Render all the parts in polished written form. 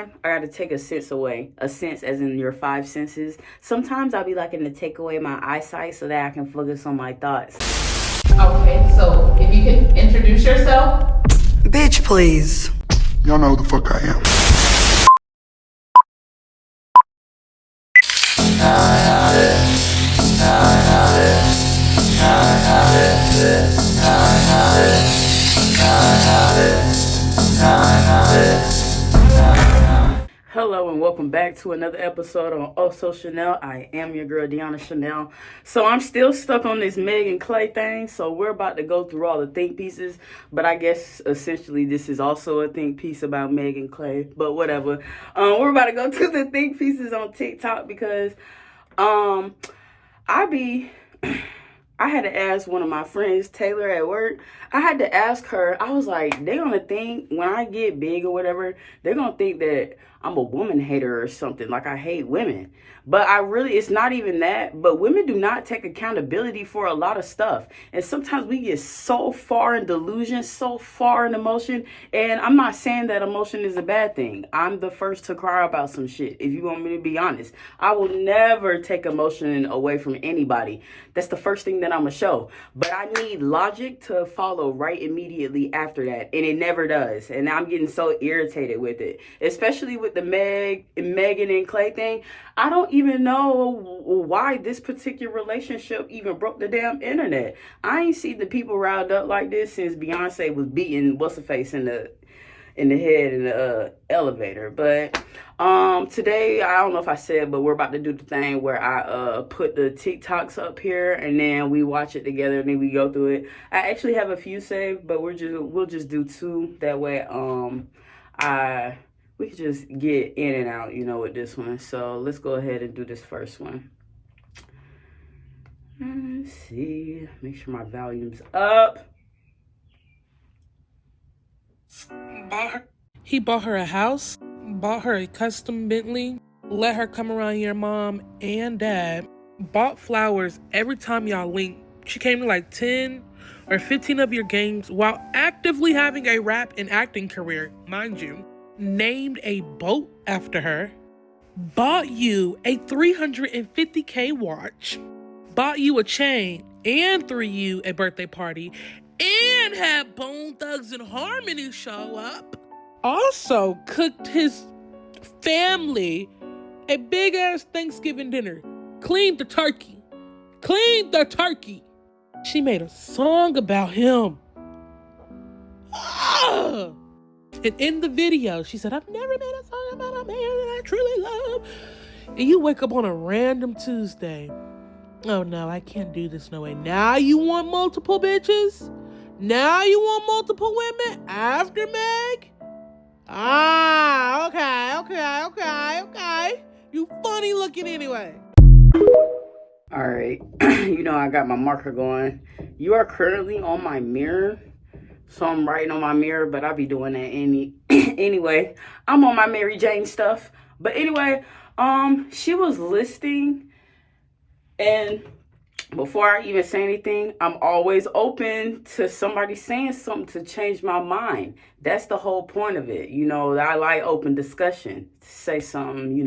I gotta take a sense away. A sense as in your five senses. Sometimes I'll be liking to take away my eyesight so that I can focus on my thoughts. Okay, so if you can introduce yourself. Bitch, please. Y'all know who the fuck I am. Hello and welcome back to another episode on OhSoCallin. I am your girl Deanna Chanel. So I'm still stuck on this Meg and Clay thing. So we're about to go through all the think pieces, but I guess essentially this is also a think piece about Meg and Clay. But whatever. We're about to go through the think pieces on TikTok because I had to ask one of my friends, Taylor, at work. I had to ask her, I was like, they're going to think when I get big or whatever, they're going to think that I'm a woman hater or something, like I hate women. But it's not even that. But women do not take accountability for a lot of stuff. And sometimes we get so far in delusion, so far in emotion. And I'm not saying that emotion is a bad thing. I'm the first to cry about some shit, if you want me to be honest. I will never take emotion away from anybody. That's the first thing that I'm going to show. But I need logic to follow right immediately after that. And it never does. And I'm getting so irritated with it. Especially with the Megan and Clay thing. I don't even know why this particular relationship even broke the damn internet. I ain't seen the people riled up like this since Beyonce was beating what's-her-face in the head in the elevator. But today, I don't know if I said, but we're about to do the thing where I put the TikToks up here and then we watch it together and then we go through it. I actually have a few saved, but we'll just do two. That way we can just get in and out, with this one. So let's go ahead and do this first one. Let's see. Make sure my volume's up. He bought her a house, bought her a custom Bentley, let her come around your mom and dad, bought flowers every time y'all linked. She came to like 10 or 15 of your games while actively having a rap and acting career, mind you. Named a boat after her, bought you a $350K watch, bought you a chain and threw you a birthday party, and had Bone Thugs and Harmony show up. Also cooked his family a big ass Thanksgiving dinner. Cleaned the turkey. She made a song about him. Ugh. And in the video, she said, I've never made a song about a man that I truly love. And you wake up on a random Tuesday. Oh no, I can't do this no way. Now you want multiple bitches? Now you want multiple women after Meg? Okay. You funny looking anyway. All right. I got my marker going. You are currently on my mirror. So I'm writing on my mirror, but I'll be doing that anyway. I'm on my Mary Jane stuff. But anyway, she was listing, and before I even say anything, I'm always open to somebody saying something to change my mind. That's the whole point of it. I like open discussion, to say something,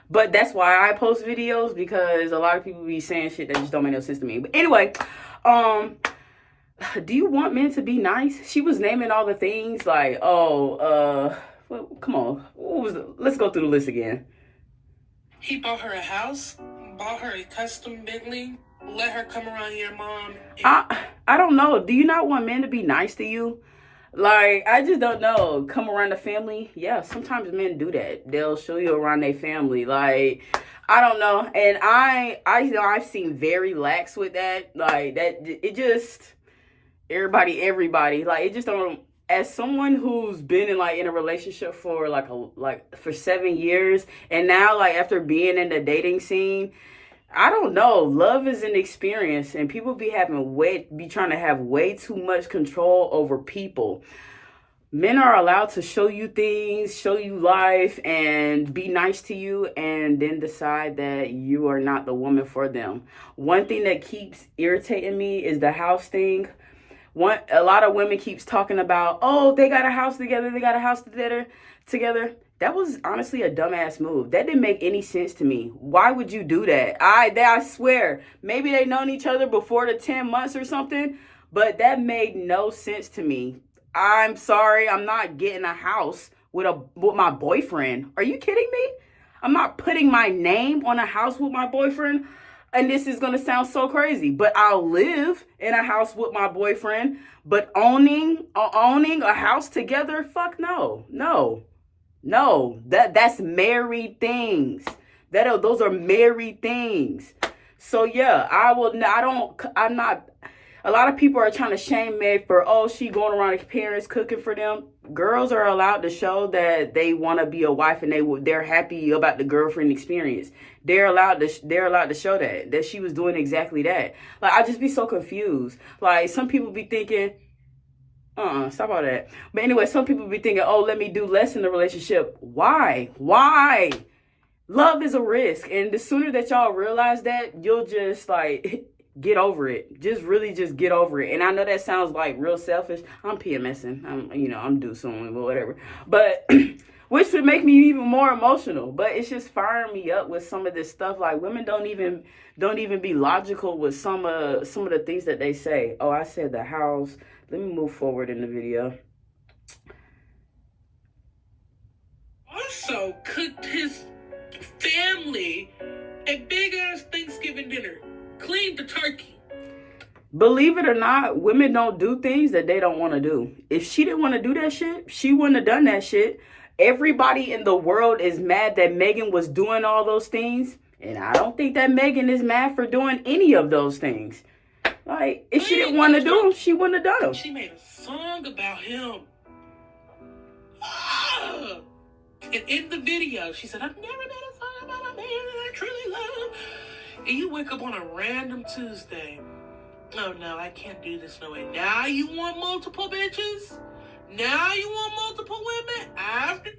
But that's why I post videos, because a lot of people be saying shit that just don't make no sense to me. But anyway, do you want men to be nice? She was naming all the things like, well, come on. Let's go through the list again. He bought her a house, bought her a custom Bentley, let her come around your mom. I don't know. Do you not want men to be nice to you? Like, I just don't know. Come around the family? Yeah, sometimes men do that. They'll show you around their family. Like, I don't know. And I've seen very lax with that. Like, that, it just... everybody, like, it just don't. As someone who's been in a relationship for for 7 years, and now after being in the dating scene, I don't know, love is an experience, and people be trying to have way too much control over people. Men are allowed to show you things, show you life, and be nice to you, and then decide that you are not the woman for them. One thing that keeps irritating me is the house thing. A lot of women keeps talking about, oh, they got a house together, together. That was honestly a dumbass move. That didn't make any sense to me. Why would you do that? I swear, maybe they known each other before the 10 months or something, but that made no sense to me. I'm sorry, I'm not getting a house with my boyfriend. Are you kidding me? I'm not putting my name on a house with my boyfriend. And this is gonna sound so crazy, but I'll live in a house with my boyfriend. But owning a house together, fuck no, no. No, that's married things. Those are married things. So yeah, I'm not. A lot of people are trying to shame me for, oh, she going around her parents cooking for them. Girls are allowed to show that they want to be a wife and they're happy about the girlfriend experience. They're allowed to show that she was doing exactly that. Like, I just be so confused. Like, some people be thinking, stop all that. But anyway, some people be thinking, oh, let me do less in the relationship. Why? Love is a risk. And the sooner that y'all realize that, you'll just like get over it. Just get over it. And I know that sounds like real selfish. I'm PMSing. I'm due soon, but whatever. But which would make me even more emotional. But it's just firing me up with some of this stuff. Like, women don't even be logical with some of the things that they say. Oh, I said the house. Let me move forward in the video. Also cooked his family a big ass Thanksgiving dinner. Cleaned the turkey. Believe it or not, women don't do things that they don't want to do. If she didn't want to do that shit, she wouldn't have done that shit. Everybody in the world is mad that Megan was doing all those things. And I don't think that Megan is mad for doing any of those things. Like, if she didn't want to do them, she wouldn't have done them. She made a song about him. And in the video, she said, I've never made a song about a man that I truly love. And you wake up on a random Tuesday. Oh, no, I can't do this no way. Now you want multiple bitches? Now you want multiple women? After?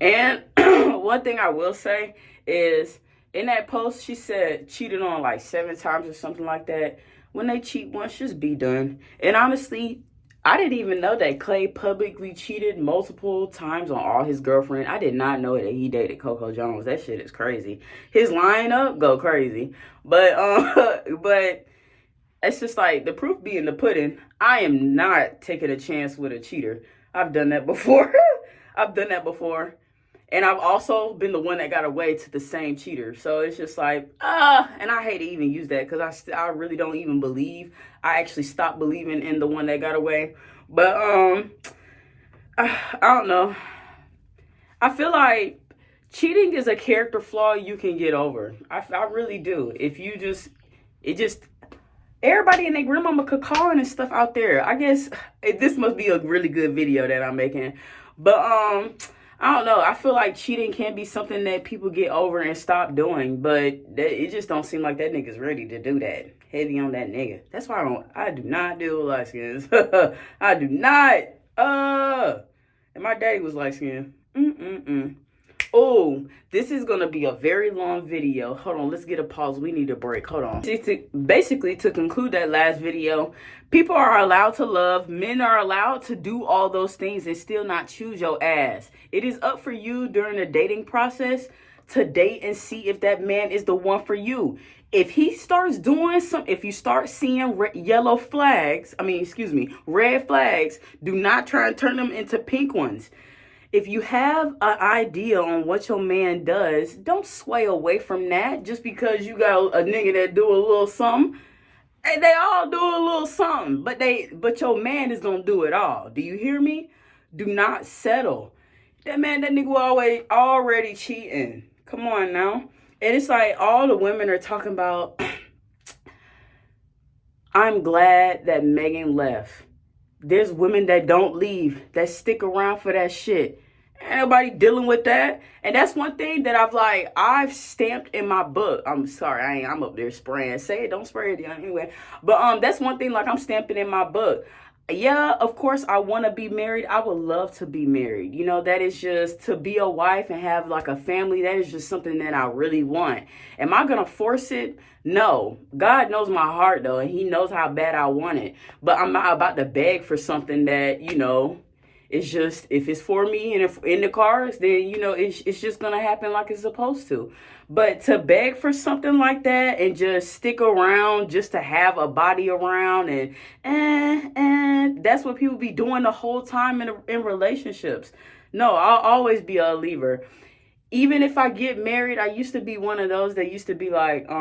And one thing I will say is, in that post, she said cheated on like 7 times or something like that. When they cheat once, just be done. And honestly, I didn't even know that Klay publicly cheated multiple times on all his girlfriends. I did not know that he dated Coco Jones. That shit is crazy. His lineup go crazy. But it's just like, the proof be in the pudding. I am not taking a chance with a cheater. I've done that before. And I've also been the one that got away to the same cheater. So it's just like, and I hate to even use that because I really don't even believe. I actually stopped believing in the one that got away. But I don't know. I feel like cheating is a character flaw you can get over. I really do. If you everybody and their grandmama could call in and stuff out there. I guess this must be a really good video that I'm making. But I don't know. I feel like cheating can be something that people get over and stop doing, but it just don't seem like that nigga's ready to do that. Heavy on that nigga. That's why I do not deal with light skins. I do not. And my daddy was light skinned. Oh, this is going to be a very long video. Hold on, let's get a pause. We need a break. Hold on. Basically, to conclude that last video, people are allowed to love. Men are allowed to do all those things and still not choose your ass. It is up for you during the dating process to date and see if that man is the one for you. If he starts doing if you start seeing red flags, do not try and turn them into pink ones. If you have an idea on what your man does, don't sway away from that just because you got a nigga that do a little something. And they all do a little something, but your man is gonna do it all. Do you hear me? Do not settle. That nigga already cheating. Come on now. And it's like all the women are talking about, I'm glad that Megan left. There's women that don't leave, that stick around for that shit. Ain't nobody dealing with that. And that's one thing that I've stamped in my book. I'm sorry, I'm up there spraying. Say it, don't spray it anyway. But that's one thing I'm stamping in my book. Yeah, of course I want to be married. I would love to be married. You know, that is just to be a wife and have a family. That is just something that I really want. Am I going to force it? No. God knows my heart though. And he knows how bad I want it. But I'm not about to beg for something that, It's just, if it's for me and if in the cars, then, you know, it's just going to happen like it's supposed to. But to beg for something like that and just stick around just to have a body around and that's what people be doing the whole time in relationships. No, I'll always be a leaver. Even if I get married, I used to be one of those that used to be like,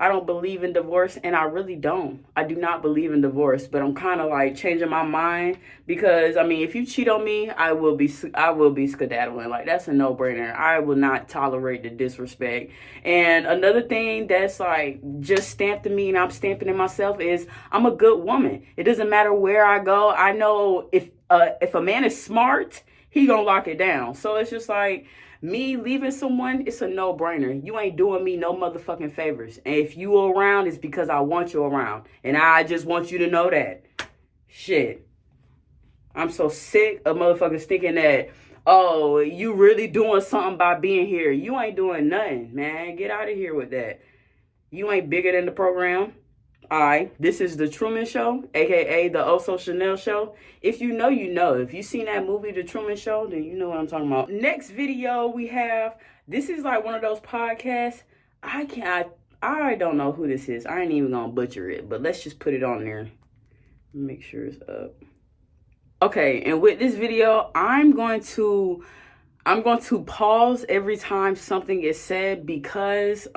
I don't believe in divorce, and I really don't. I do not believe in divorce, but I'm kind of like changing my mind because, I mean, if you cheat on me, I will be skedaddling. Like, that's a no-brainer. I will not tolerate the disrespect. And another thing that's like just stamped in me, and I'm stamping it myself, is I'm a good woman. It doesn't matter where I go. I know if a man is smart, he gonna lock it down. So it's just like, me leaving someone, it's a no-brainer. You ain't doing me no motherfucking favors. And if you around, it's because I want you around. And I just want you to know that. Shit. I'm so sick of motherfuckers thinking that, oh, you really doing something by being here. You ain't doing nothing, man. Get out of here with that. You ain't bigger than the program. This is The Truman Show, a.k.a. the OhSoCallin Show. If you know, you know. If you seen that movie, The Truman Show, then you know what I'm talking about. Next video we have, this is like one of those podcasts. I don't know who this is. I ain't even gonna butcher it, but let's just put it on there. Make sure it's up. Okay, and with this video, I'm going to pause every time something is said because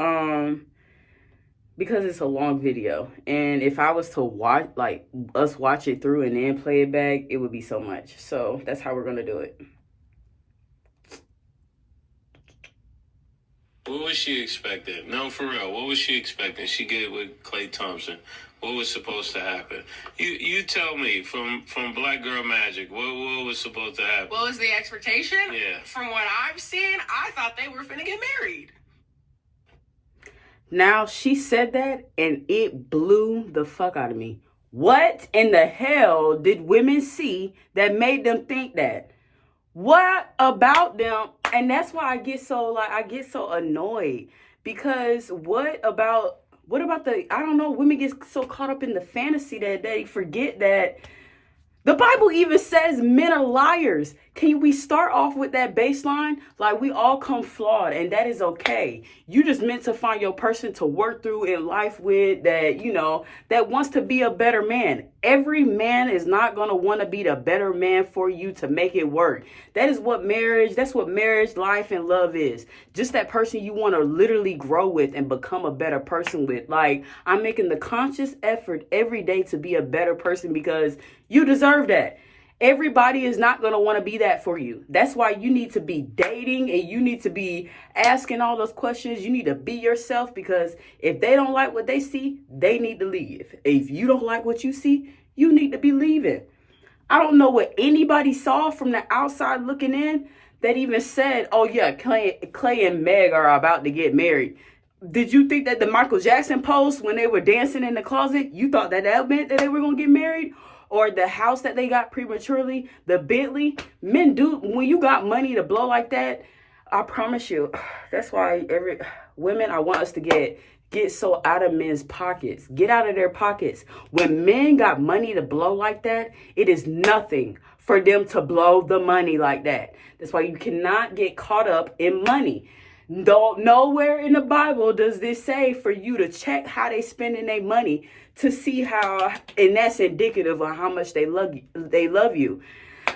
it's a long video, and if I was to watch it through and then play it back, it would be so much. So that's how we're gonna do it. What was she expecting? No, for real. What was she expecting? She get with KlayThompson. What was supposed to happen? You tell me from Black Girl Magic. What was supposed to happen? What was the expectation? Yeah. From what I've seen, I thought they were finna get married. Now, she said that, and it blew the fuck out of me. What in the hell did women see that made them think that? What about them? And that's why I get so annoyed. Because what about the, I don't know, women get so caught up in the fantasy that they forget that the Bible even says men are liars. Can we start off with that baseline? Like, we all come flawed, and that is okay. You just meant to find your person to work through in life with that, you know, that wants to be a better man. Every man is not going to want to be the better man for you to make it work. That's what marriage, life, and love is. Just that person you want to literally grow with and become a better person with. Like, I'm making the conscious effort every day to be a better person because you deserve that. Everybody is not going to want to be that for you. That's why you need to be dating and you need to be asking all those questions. You need to be yourself, because if they don't like what they see, they need to leave. If you don't like what you see, you need to be leaving. I don't know what anybody saw from the outside looking in that even said, oh yeah, Klay and Meg are about to get married. Did you think that the Michael Jackson post when they were dancing in the closet, you thought that meant that they were going to get married? Or the house that they got prematurely, the Bentley? Men do, when you got money to blow like that, I promise you, that's why women, I want us to get so out of men's pockets. Get out of their pockets. When men got money to blow like that, it is nothing for them to blow the money like that. That's why you cannot get caught up in money. Nowhere in the Bible does this say for you to check how they spending their money to see how, and that's indicative of how much they love you.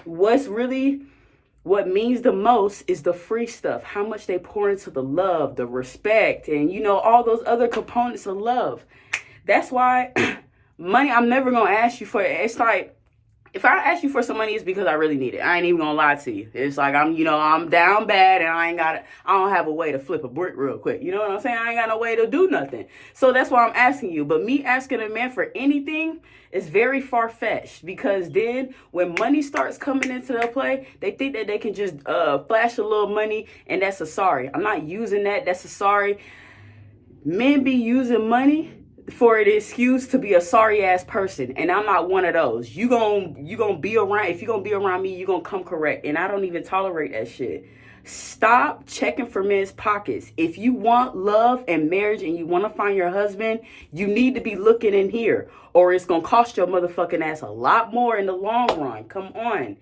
What means the most is the free stuff, how much they pour into the love, the respect, and you know, all those other components of love. That's why money, I'm never gonna ask you for it. It's like, if I ask you for some money, it's because I really need it. I ain't even gonna lie to you. It's like I'm down bad and I don't have a way to flip a brick real quick. You know what I'm saying? I ain't got no way to do nothing. So that's why I'm asking you. But me asking a man for anything is very far-fetched, because then when money starts coming into the play, they think that they can just flash a little money and that's a sorry. I'm not using that. That's a sorry. Men be using money for the excuse to be a sorry ass person, and I'm not one of those. You gonna be around, if you gonna be around me, you gonna come correct, and I don't even tolerate that shit. Stop checking for men's pockets. If you want love and marriage and you want to find your husband, you need to be looking in here, or it's going to cost your motherfucking ass a lot more in the long run. Come on.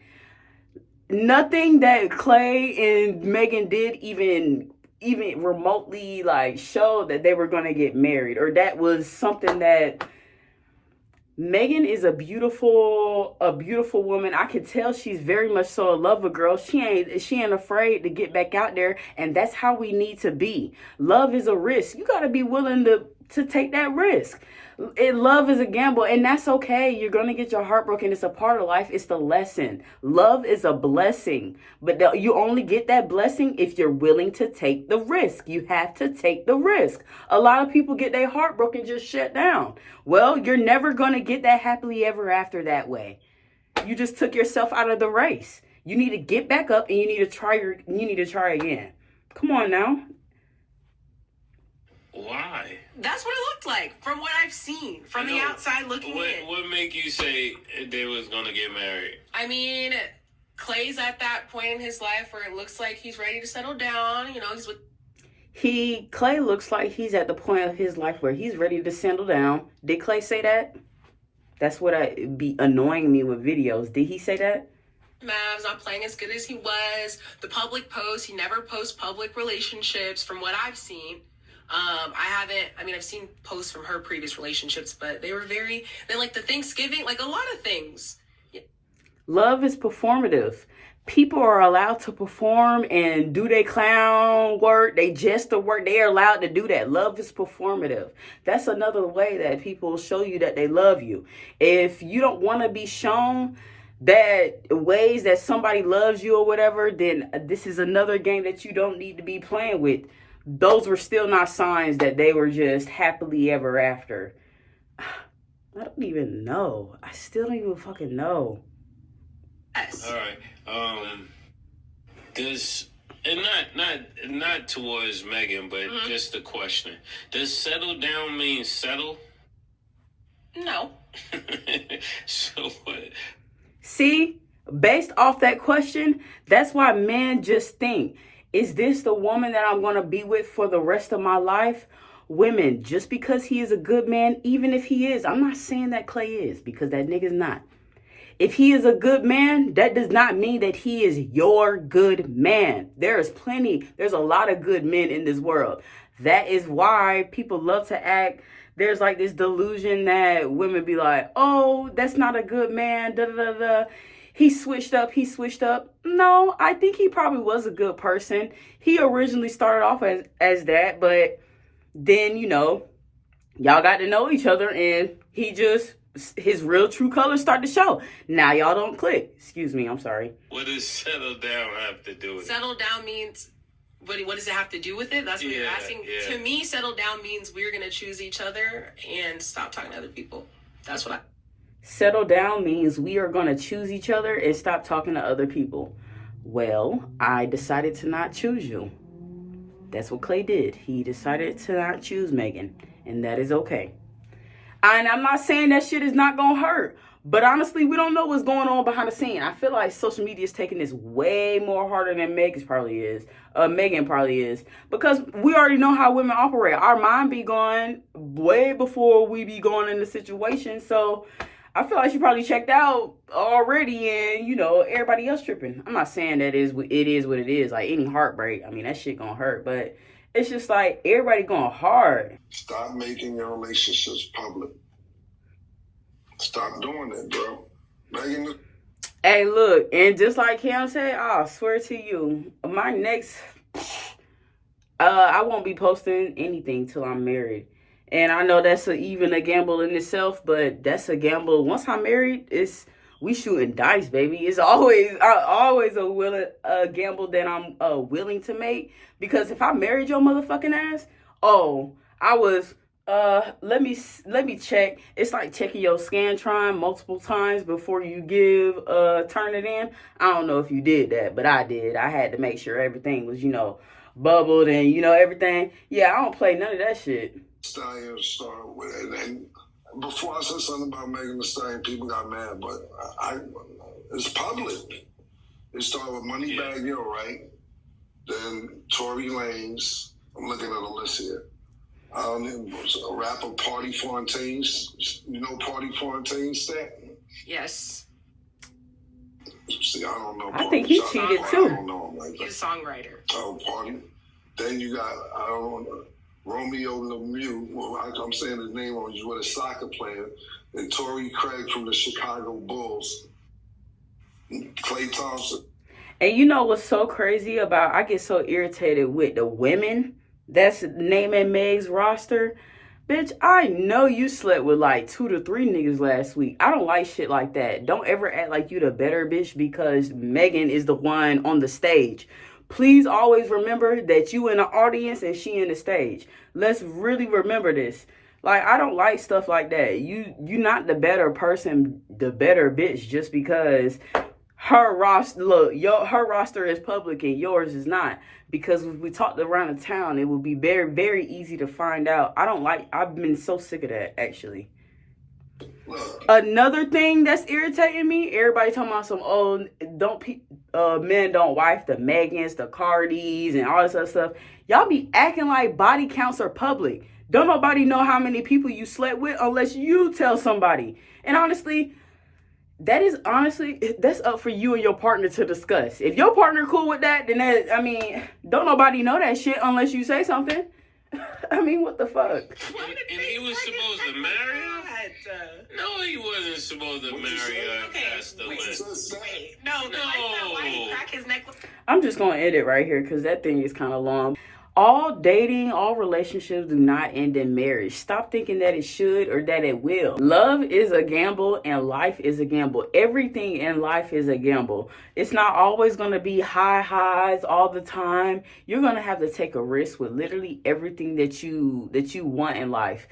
Nothing that Clay and Megan did even remotely like show that they were going to get married, or that was something that Megan is a beautiful woman. I can tell she's very much so a lover girl. She ain't afraid to get back out there, and that's how we need to be. Love is a risk. You got to be willing to take that risk. Love is a gamble, and that's okay. You're going to get your heart broken. It's a part of life. It's the lesson. Love is a blessing, but you only get that blessing if you're willing to take the risk. You have to take the risk. A lot of people get their heart broken, just shut down. Well, you're never going to get that happily ever after that way. You just took yourself out of the race. You need to get back up, and you need to try again. Come on now. Why? That's what it looked like from what I've seen from the outside looking in. What make you say they was gonna get married? I mean, Clay's at that point in his life where it looks like he's ready to settle down. You know, he's with. Clay looks like he's at the point of his life where he's ready to settle down. Did Clay say that? That's what be annoying me with videos. Did he say that? Mavs not playing as good as he was. The public posts, he never posts public relationships from what I've seen. I've seen posts from her previous relationships, but they were like the Thanksgiving, like a lot of things. Yeah. Love is performative. People are allowed to perform and do their clown work, they jester work. They are allowed to do that. Love is performative. That's another way that people show you that they love you. If you don't want to be shown that ways that somebody loves you or whatever, then this is another game that you don't need to be playing with. Those were still not signs that they were just happily ever after. I don't even know. I still don't even fucking know. Yes. All right. Not towards Megan, but just a question. Does settle down mean settle? No. So what? See, based off that question, that's why men just think, is this the woman that I'm going to be with for the rest of my life? Women, just because he is a good man, even if he is, I'm not saying that Clay is, because that nigga's not. If he is a good man, that does not mean that he is your good man. There's a lot of good men in this world. That is why people love to act. There's like this delusion that women be like, oh, that's not a good man, da da da da. He switched up. No, I think he probably was a good person. He originally started off as that, but then, y'all got to know each other, and his real true colors start to show. Now y'all don't click. Excuse me, I'm sorry. What does settle down have to do with it? Settle down means, what does it have to do with it? That's what you're asking. Yeah. To me, settle down means we're going to choose each other and stop talking to other people. That's what Settle down means we are going to choose each other and stop talking to other people. Well, I decided to not choose you. That's what Clay did. He decided to not choose Megan, and that is okay. And I'm not saying that shit is not going to hurt, but honestly, we don't know what's going on behind the scene. I feel like social media is taking this way more harder than Megan probably is, because we already know how women operate. Our mind be going way before we be going in the situation, so I feel like she probably checked out already, and everybody else tripping. I'm not saying that it is what it is. Like any heartbreak, I mean that shit gonna hurt, but it's just like everybody going hard. Stop making your relationships public. Stop doing it, bro. Megan. Hey, look, and just like Cam said, I swear to you, my next, I won't be posting anything till I'm married. And I know that's even a gamble in itself, but that's a gamble. Once I'm married, we shooting dice, baby. It's always a gamble that I'm willing to make, because if I married your motherfucking ass, let me check. It's like checking your Scantron multiple times before you turn it in. I don't know if you did that, but I did. I had to make sure everything was bubbled and everything. Yeah, I don't play none of that shit. Stallion started with it, and before I said something about Megan Thee Stallion, people got mad, but it's public. It started with Moneybag Yo, right? Then Tory Lanez. I'm looking at a list here. A rapper, Party Fontaines. You know Party Fontaines, Stat? Yes. See, I don't know. I think he cheated too. I don't know him like that. He's a songwriter. Oh, Party. Then you got, I don't know, Romeo Lemieux. Well, I'm saying his name wrong. He's with a soccer player. And Torrey Craig from the Chicago Bulls. KlayThompson. And you know what's so crazy about, I get so irritated with the women that's naming Meg's roster. Bitch, I know you slept with like 2 to 3 niggas last week. I don't like shit like that. Don't ever act like you the better bitch because Megan is the one on the stage. Please always remember that you in the audience and she in the stage. Let's really remember this. Like, I don't like stuff like that. You not the better person, the better bitch just because her roster, her roster is public and yours is not. Because if we talked around the town, it would be very, very easy to find out. I've been so sick of that, actually. Another thing that's irritating me, everybody talking about men don't wife the Megans, the Cardis, and all this other stuff. Y'all be acting like body counts are public. Don't nobody know how many people you slept with unless you tell somebody. And honestly, that's up for you and your partner to discuss. If your partner cool with that, then don't nobody know that shit unless you say something. I mean, what the fuck? And he was supposed to marry her? No, he wasn't supposed to marry her past the list. No, I said, why he crack his neck? I'm just going to end it right here because that thing is kind of long. All dating, all relationships do not end in marriage. Stop thinking that it should or that it will. Love is a gamble and life is a gamble. Everything in life is a gamble. It's not always going to be high highs all the time. You're going to have to take a risk with literally everything that you want in life.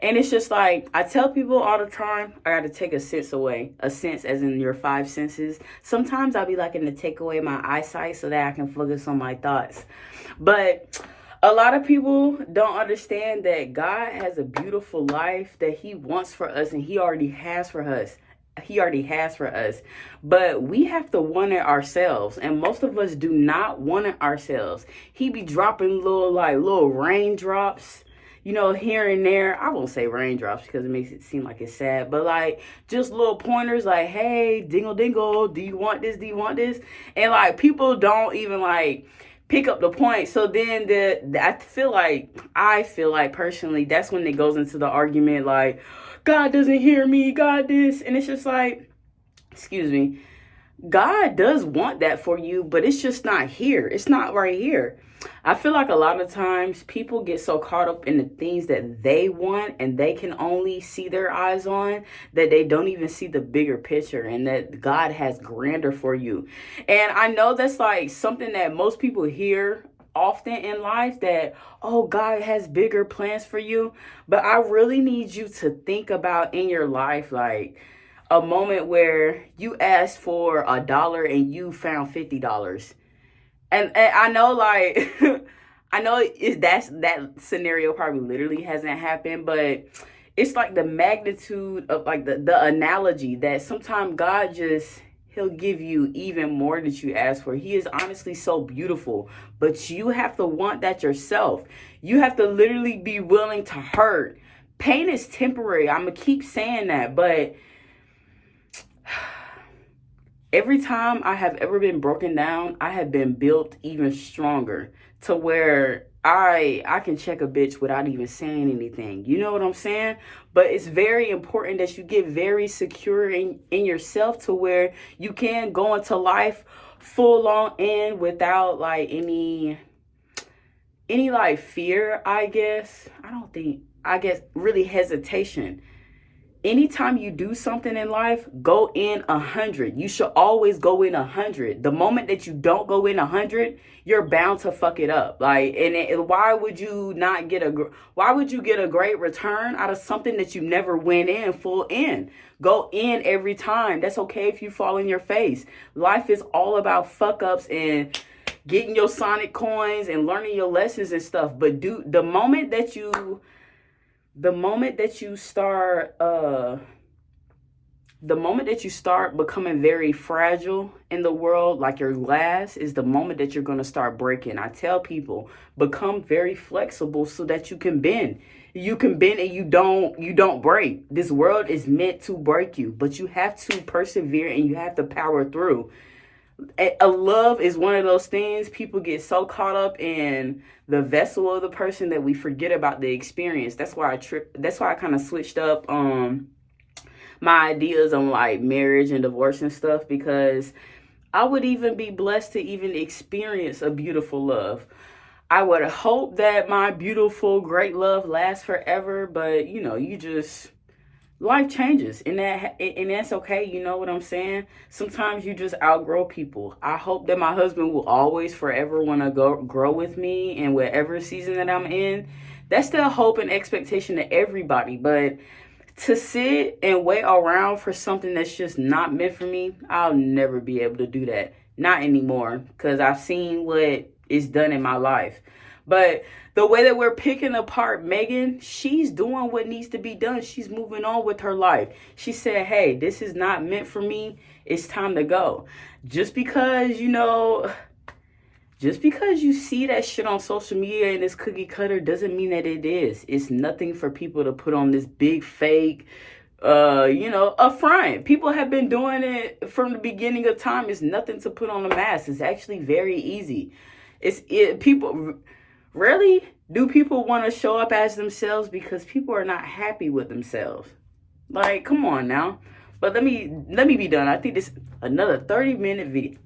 And it's just like, I tell people all the time, I got to take a sense away. A sense as in your 5 senses. Sometimes I'll be liking to take away my eyesight so that I can focus on my thoughts. But a lot of people don't understand that God has a beautiful life that he wants for us and he already has for us. But we have to want it ourselves. And most of us do not want it ourselves. He be dropping little raindrops, here and there. I won't say raindrops because it makes it seem like it's sad, but like just little pointers like, hey, dingle dingle, do you want this? Do you want this? And like people don't even like pick up the point. So then I feel like personally, that's when it goes into the argument like, God doesn't hear me, God this. And it's just like, excuse me, God does want that for you, but it's just not here. It's not right here. I feel like a lot of times people get so caught up in the things that they want and they can only see their eyes on that they don't even see the bigger picture and that God has grander for you. And I know that's like something that most people hear often in life that, oh, God has bigger plans for you. But I really need you to think about in your life, like a moment where you asked for $1 and you found $50. And I know, like, that scenario probably literally hasn't happened, but it's like the magnitude of like the analogy that sometimes God he'll give you even more that you ask for. He is honestly so beautiful, but you have to want that yourself. You have to literally be willing to hurt. Pain is temporary. I'm going to keep saying that, but every time I have ever been broken down, I have been built even stronger to where I can check a bitch without even saying anything. You know what I'm saying? But it's very important that you get very secure in yourself to where you can go into life full on in without like any like fear, I guess. Really hesitation. Anytime you do something in life, go in 100. You should always go in 100. The moment that you don't go in 100, you're bound to fuck it up. Like, why would you get a great return out of something that you never went in full in? Go in every time. That's okay if you fall in your face. Life is all about fuck ups and getting your Sonic coins and learning your lessons and stuff. But the moment that you start the moment that you start becoming very fragile in the world, like your glass, is the moment that you're going to start breaking. I tell people, become very flexible so that you can bend. You can bend and you don't break. This world is meant to break you, but you have to persevere and you have to power through. A love is one of those things. People get so caught up in the vessel of the person that we forget about the experience. That's why I kind of switched up my ideas on like marriage and divorce and stuff, because I would even be blessed to even experience a beautiful love. I would hope that my beautiful, great love lasts forever, but you just life changes, and that's okay. You know what I'm saying? Sometimes you just outgrow people. I hope that my husband will always forever want to grow with me in whatever season that I'm in. That's the hope and expectation of everybody, but to sit and wait around for something that's just not meant for me, I'll never be able to do that. Not anymore, because I've seen what is done in my life. But the way that we're picking apart Megan, she's doing what needs to be done. She's moving on with her life. She said, hey, this is not meant for me. It's time to go. Just because you see that shit on social media and it's cookie cutter doesn't mean that it is. It's nothing for people to put on this big fake, a front. People have been doing it from the beginning of time. It's nothing to put on a mask. It's actually very easy. People rarely do people want to show up as themselves because people are not happy with themselves. Like, come on now. But let me be done. I think this another 30-minute video.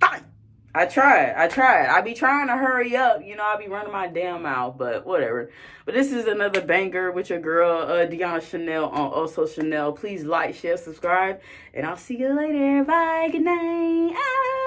I tried. I be trying to hurry up. I be running my damn mouth, but whatever. But this is another banger with your girl, Deanna Chanel on OhSoCallin. Please like, share, subscribe, and I'll see you later. Bye. Good night. Ah.